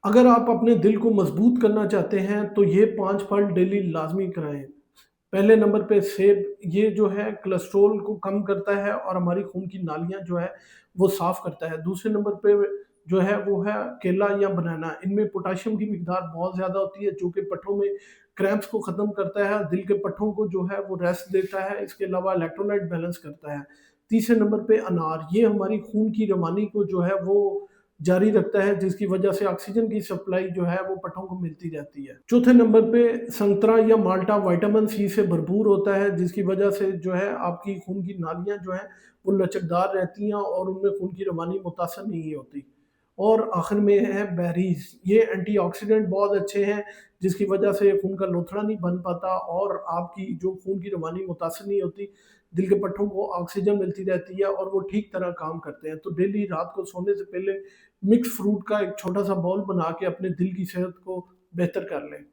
अगर आप अपने दिल को मजबूत करना चाहते हैं तो ये 5 फल डेली लाज़मी खाएँ। पहले नंबर पे सेब, ये जो है कोलेस्ट्रॉल को कम करता है और हमारी खून की नालियाँ जो है वो साफ़ करता है। दूसरे नंबर पे जो है वो है केला या बनाना। इनमें पोटेशियम की मिकदार बहुत ज़्यादा होती है जो कि पट्ठों में क्रैम्प्स को ख़त्म करता है, दिल के पट्ठों को जो है वो रेस्ट देता है। इसके अलावा इलेक्ट्रोलाइट बैलेंस करता है। तीसरे नंबर पे अनार, ये हमारी खून की रवानी को जो है वो जारी रखता है, जिसकी वजह से ऑक्सीजन की सप्लाई जो है वो पट्ठों को मिलती रहती है। चौथे नंबर पे संतरा या माल्टा विटामिन सी से भरपूर होता है, जिसकी वजह से जो है आपकी खून की नालियाँ जो हैं वो लचकदार रहती हैं और उनमें खून की रवानी मुतासर नहीं होती। और आखिर में है बेरीज़, ये एंटीऑक्सीडेंट बहुत अच्छे हैं, जिसकी वजह से खून का लोथड़ा नहीं बन पाता और आपकी जो खून की रवानी मुतासर नहीं होती, दिल के पट्ठों को ऑक्सीजन मिलती रहती है और वो ठीक तरह काम करते हैं। तो डेली रात को सोने से पहले मिक्स फ्रूट का एक छोटा-सा बाउल बना के अपने दिल की सेहत को बेहतर कर लें।